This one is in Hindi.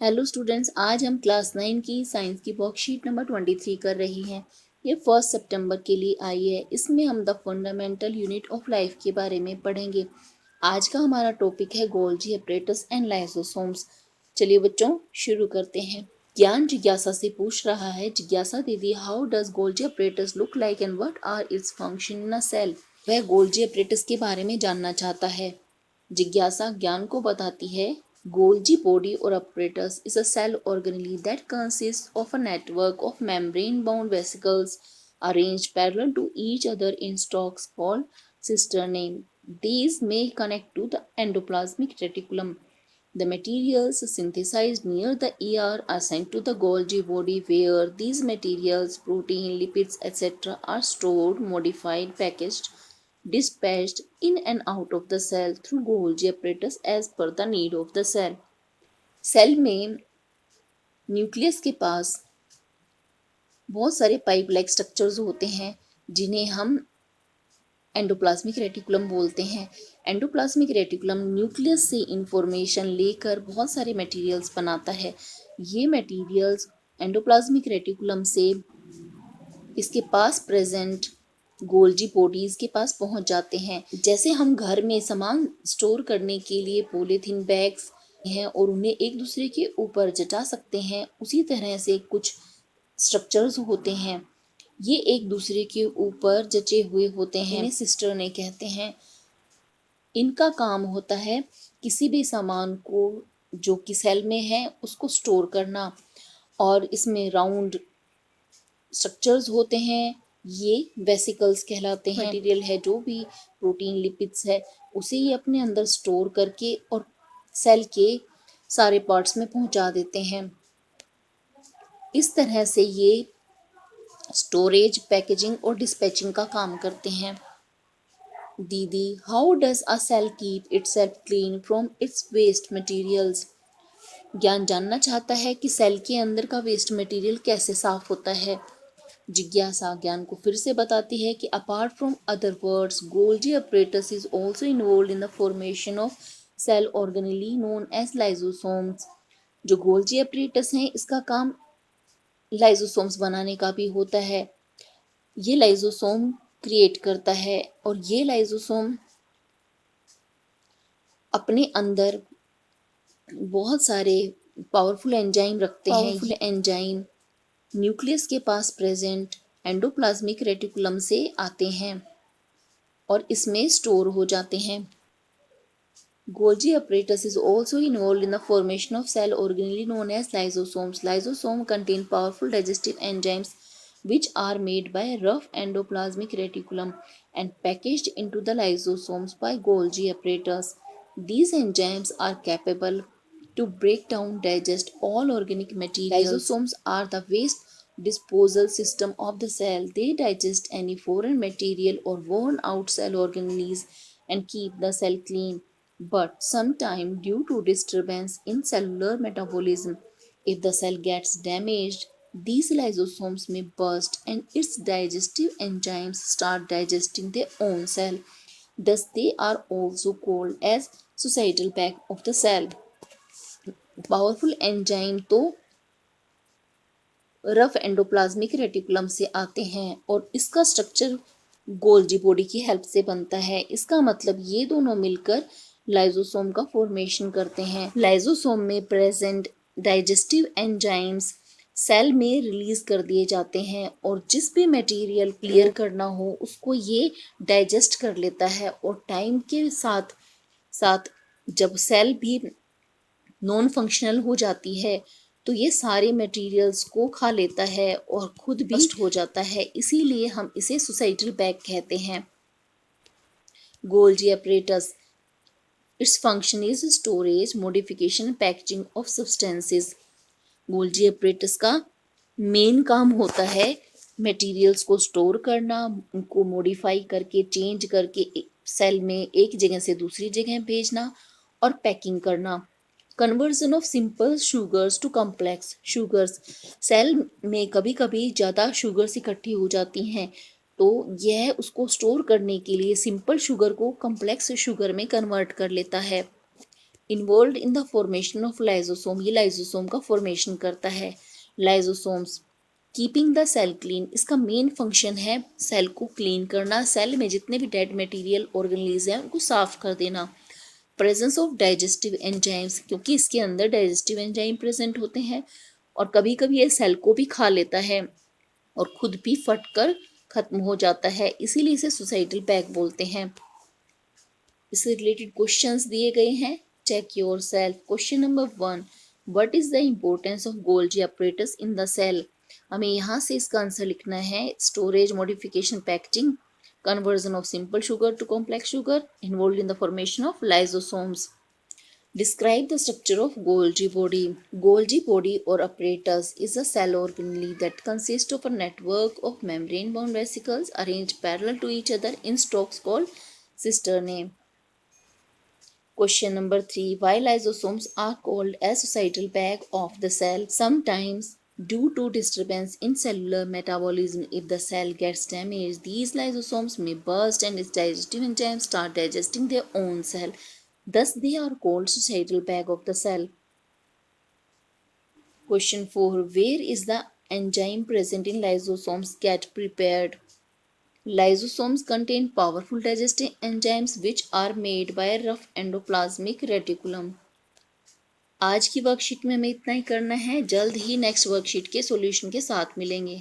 हेलो स्टूडेंट्स, आज हम क्लास 9 की साइंस की वर्कशीट नंबर 23 कर रही हैं। ये 1 सितंबर के लिए आई है। इसमें हम the fundamental unit of life के बारे में पढ़ेंगे। आज का हमारा टॉपिक है गोल्जी एपरेटस एंड लाइसोसोम्स। चलिए बच्चों, शुरू करते हैं। ज्ञान जिज्ञासा से पूछ रहा है, जिज्ञासा दीदी, how does Golgi apparatus look like and what are its function in a cell. वह गोल्जी एपरेटस के बारे में जानना चाहता है। जिज्ञासा ज्ञान को बताती है, Golgi body or apparatus is a cell organelle that consists of a network of membrane-bound vesicles arranged parallel to each other in stalks called cisternae. These may connect to the endoplasmic reticulum. The materials synthesized near the ER are sent to the Golgi body where these materials, protein, lipids, etc. are stored, modified, packaged, dispatched in and out of the cell through Golgi apparatus as per the need of the cell. Cell में न्यूक्लियस के पास बहुत सारे पाइप लाइक स्ट्रक्चर्स होते हैं जिन्हें हम एंडोप्लाज्मिक रेटिकुलम बोलते हैं। एंडोप्लाज्मिक रेटिकुलम न्यूक्लियस से इंफॉर्मेशन लेकर बहुत सारे मटेरियल्स बनाता है। ये मटेरियल्स एंडोप्लाज्मिक रेटिकुलम से इसके पास प्रेजेंट गोल्जी बॉडीज के पास पहुंच जाते हैं। जैसे हम घर में सामान स्टोर करने के लिए पॉलीथीन बैग्स हैं और उन्हें एक दूसरे के ऊपर जटा सकते हैं, उसी तरह से कुछ स्ट्रक्चर्स होते हैं। ये एक दूसरे के ऊपर जचे हुए होते हैं, इन्हें सिस्टरने कहते हैं। इनका काम होता है किसी भी सामान को जो कि सेल में है उसको स्टोर करना, और इसमें राउंड स्ट्रक्चर्स होते हैं, ये वेसिकल्स कहलाते हैं। मटेरियल है जो भी प्रोटीन लिपिड्स है उसे ये अपने अंदर स्टोर करके और सेल के सारे पार्ट्स में पहुंचा देते हैं। इस तरह से ये स्टोरेज, पैकेजिंग और डिस्पैचिंग का काम करते हैं। दीदी, how does a cell keep itself clean from its waste materials. Gyan जानना चाहता है कि सेल के अंदर का वेस्ट मटेरियल कैसे साफ होता है। जिज्ञासा ज्ञान को फिर से बताती है कि apart from other words, Golgi apparatus is also involve in the formation of cell organelle known as lysosomes. जो गोल्जी apparatus है इसका काम लाइजोसोम्स बनाने का भी होता है। ये लाइजोसोम क्रिएट करता है और ये लाइजोसोम अपने अंदर बहुत सारे पावरफुल एंजाइम रखते हैं। ये एंजाइम न्यूक्लियस के पास प्रेजेंट एंडोप्लाज्मिक रेटिकुलम से आते हैं और इसमें स्टोर हो जाते हैं। Golgi apparatus is also involved in the formation of cell organelle known as lysosomes. Lysosomes contain powerful digestive enzymes which are made by rough endoplasmic reticulum and packaged into the lysosomes by Golgi apparatus. These enzymes are capable to break down, digest all organic materials. Lysosomes are the waste disposal system of the cell. They digest any foreign material or worn out cell organelles and keep the cell clean. But sometimes, due to disturbance in cellular metabolism, if the cell gets damaged, these lysosomes may burst and its digestive enzymes start digesting their own cell. Thus, they are also called as suicidal back of the cell. Powerful enzyme तो रफ एंडोप्लाज्मिक रेटिकुलम से आते हैं और इसका स्ट्रक्चर गोल्जी बॉडी की हेल्प से बनता है। इसका मतलब ये दोनों मिलकर लाइजोसोम का फॉर्मेशन करते हैं। लाइजोसोम में प्रेजेंट डाइजेस्टिव एंजाइम्स सेल में रिलीज कर दिए जाते हैं और जिस भी मटेरियल क्लियर करना हो उसको ये डाइजेस्ट कर लेता है, और टाइम के साथ साथ जब सेल भी नॉन फंक्शनल हो जाती है तो ये सारे मटेरियल्स को खा लेता है और खुद भी हो जाता है। इसीलिए हम इसे सुसाइटल बैग कहते हैं। Golgi apparatus, its function is storage, modification, packaging of substances. Golgi apparatus का मेन काम होता है मटेरियल्स को स्टोर करना, उनको मॉडिफाई करके, चेंज करके सेल में एक जगह से दूसरी जगह भेजना और पैकिंग करना। Conversion of simple sugars to complex sugars. Cell में कभी कभी ज़्यादा शुगर्स इकट्ठी हो जाती हैं तो यह उसको स्टोर करने के लिए सिंपल शुगर को कॉम्प्लेक्स शुगर में कन्वर्ट कर लेता है। Involve in the formation of lysosome, ये लाइजोसोम का फॉर्मेशन करता है। Lysosomes keeping the cell clean, इसका मेन फंक्शन है सेल को क्लीन करना, सेल में जितने भी डेड मटेरियल ऑर्गेनेल्स हैं उनको साफ कर देना। प्रेजेंस ऑफ डाइजेस्टिव एंजाइम्स, क्योंकि इसके अंदर डाइजेस्टिव एंजाइम प्रेजेंट होते हैं और कभी कभी ये सेल को भी खा लेता है और खुद भी फट कर खत्म हो जाता है, इसीलिए इसे सुसाइडल बैग बोलते हैं। इससे रिलेटेड क्वेश्चंस दिए गए हैं, check yourself. Question number 1, what is the importance of Golgi apparatus in the cell. हमें यहाँ से इसका आंसर लिखना है, storage, modification, packaging, conversion of simple sugar to complex sugar, involved in the formation of lysosomes. Describe the structure of Golgi body. Golgi body or apparatus is a cell organelle that consists of a network of membrane-bound vesicles arranged parallel to each other in stalks called cisternae. Question number 3. Why lysosomes are called as societal bag of the cell? Sometimes due to disturbance in cellular metabolism, if the cell gets damaged, these lysosomes may burst and its digestive enzymes start digesting their own cell. Thus, they are called societal bag of the cell. Question 4. Where is the enzyme present in lysosomes get prepared? Lysosomes contain powerful digestive enzymes which are made by a rough endoplasmic reticulum. आज की वर्कशीट में हमें इतना ही करना है, जल्द ही नेक्स्ट वर्कशीट के सॉल्यूशन के साथ मिलेंगे।